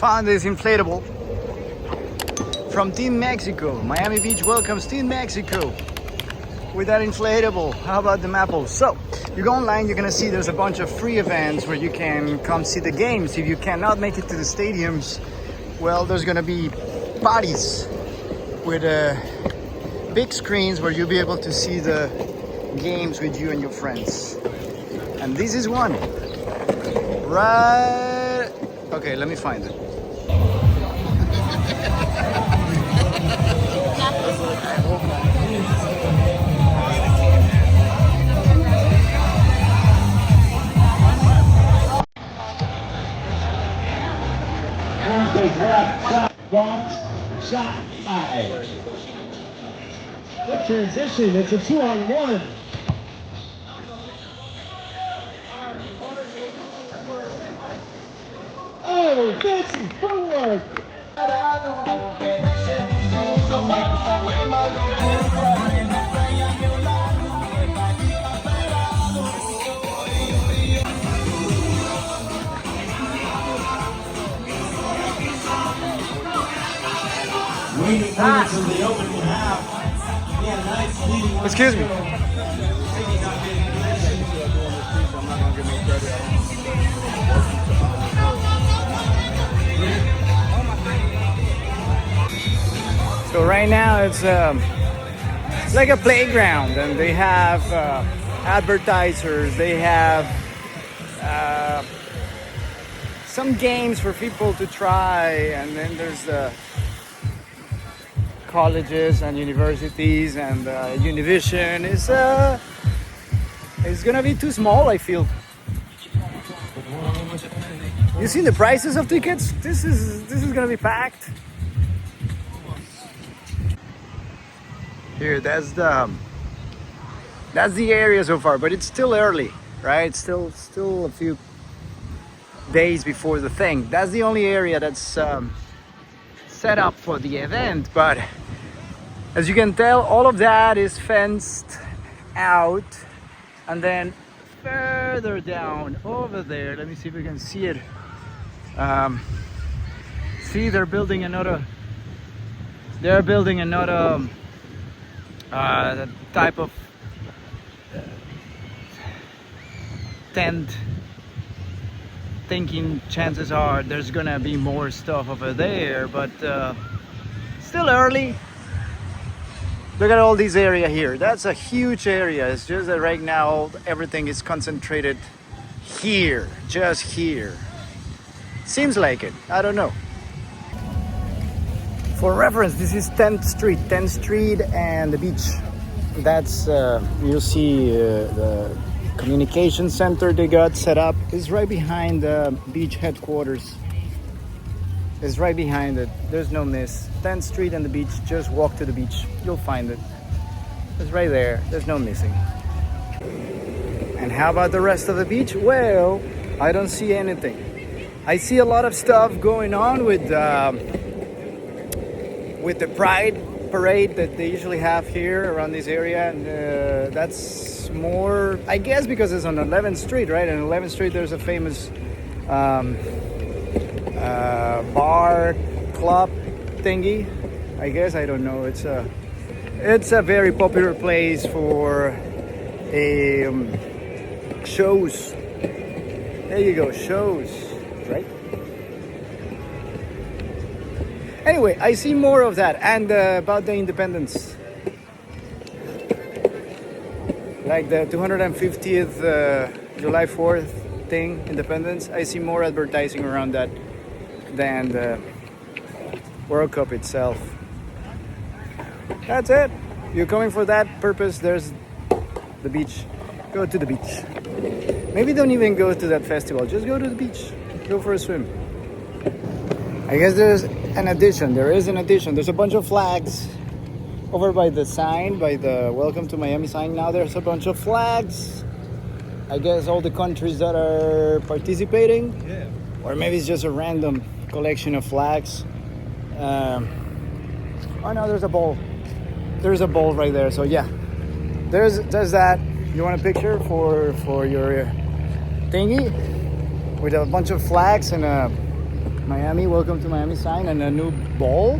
found this inflatable from Team Mexico. Miami Beach welcomes Team Mexico with that inflatable. How about the apples? So you go online, you're gonna see there's a bunch of free events where you can come see the games. If you cannot make it to the stadiums, well, there's gonna be parties with big screens where you'll be able to see the games with you and your friends. And this is one. Right. Okay, let me find it. Shot five. Good transition. It's a 2-on-1. Oh, that's footwork. Excuse me. So right now it's like a playground, and they have advertisers. They have some games for people to try, and then there's the colleges and universities, and Univision is gonna be too small, I feel. You seen the prices of tickets? This is gonna be packed. Here, that's the area so far, but it's still early, right? Still a few days before the thing. That's the only area that's set up for the event, but as you can tell, all of that is fenced out. And then further down over there, let me see if we can see it. See, they're building another type of tent. Thinking chances are there's gonna be more stuff over there, but still early. Look at all this area here. That's a huge area. It's just that right now everything is concentrated here, just here. Seems like it. I don't know. For reference, this is 10th Street and the beach. That's you'll see the communication center they got set up is right behind the beach headquarters. It's right behind it. There's no miss. 10th Street and the beach. Just walk to the beach. You'll find it. It's right there. There's no missing. And how about the rest of the beach? Well, I don't see anything. I see a lot of stuff going on with the Pride parade that they usually have here around this area, and that's more, I guess, because it's on 11th Street, right? And 11th Street, there's a famous bar club thingy, I guess. I don't know. It's a very popular place for shows. There you go, shows, right? Anyway, I see more of that. And about the independence, like the 250th July 4th thing, independence. I see more advertising around that than the World Cup itself. That's it. You're coming for that purpose. There's the beach. Go to the beach. Maybe don't even go to that festival. Just go to the beach. Go for a swim. I guess there's an addition. There is an addition. There's a bunch of flags over by the sign, by the Welcome to Miami sign. Now there's a bunch of flags. I guess all the countries that are participating. Yeah. Or maybe it's just a random collection of flags. Oh no, there's a ball. There's a ball right there. So yeah, there's that. You want a picture for your thingy with a bunch of flags and a Miami, welcome to Miami sign, and a new ball,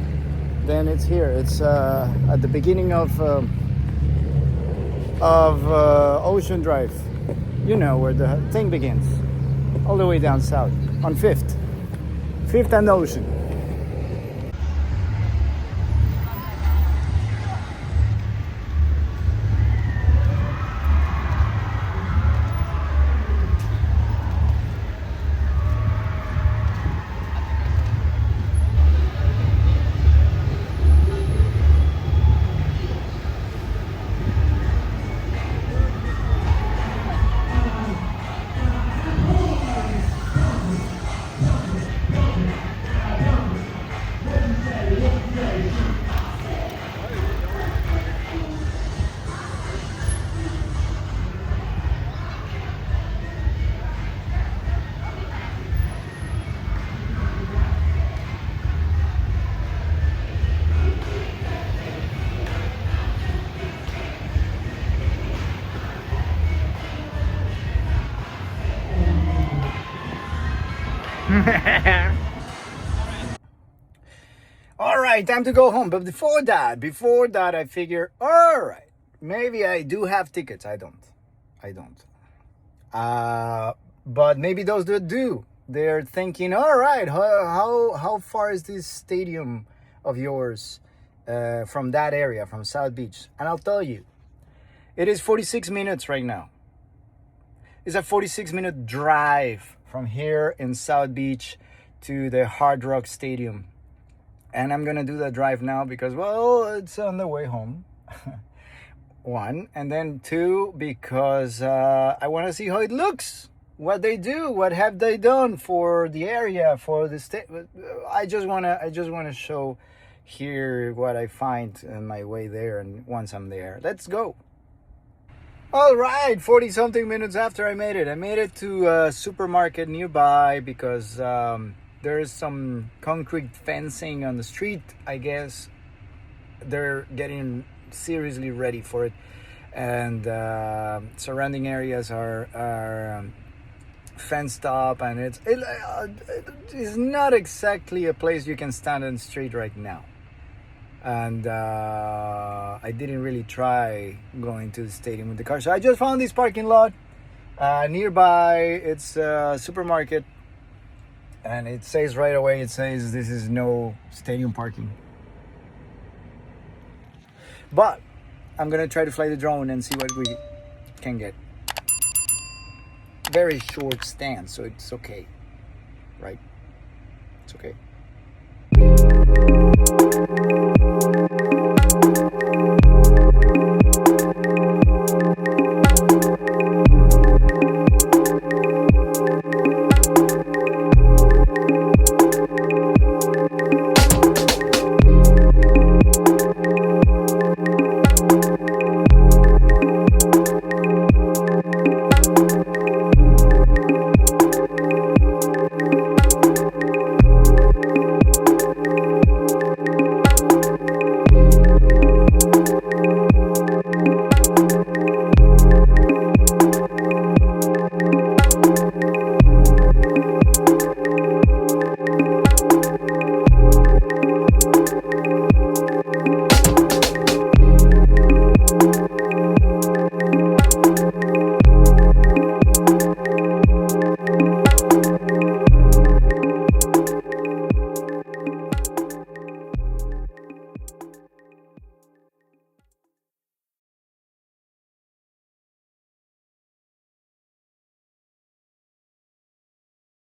then it's here. It's at the beginning of Ocean Drive. You know where the thing begins. All the way down south on 5th. 5th and Ocean. All right, time to go home. But before that, I figure, all right, maybe I do have tickets. I don't. But maybe those that do, they're thinking, all right, how far is this stadium of yours from that area, from South Beach? And I'll tell you, it is 46 minutes right now. It's a 46-minute drive from here in South Beach to the Hard Rock Stadium. And I'm gonna do that drive now because, well, it's on the way home. One, and then two, because I want to see how it looks, what they do, what have they done for the area, for the state. I just wanna show here what I find on my way there, and once I'm there, let's go. All right, 40-something minutes after I made it to a supermarket nearby because there is some concrete fencing on the street. I guess they're getting seriously ready for it, and surrounding areas are fenced up, and it is not exactly a place you can stand on the street right now. And I didn't really try going to the stadium with the car, so I just found this parking lot nearby. It's a supermarket, and it says right away, it says this is no stadium parking. But I'm gonna try to fly the drone and see what we can get. Very short stand, so it's okay, right? It's okay.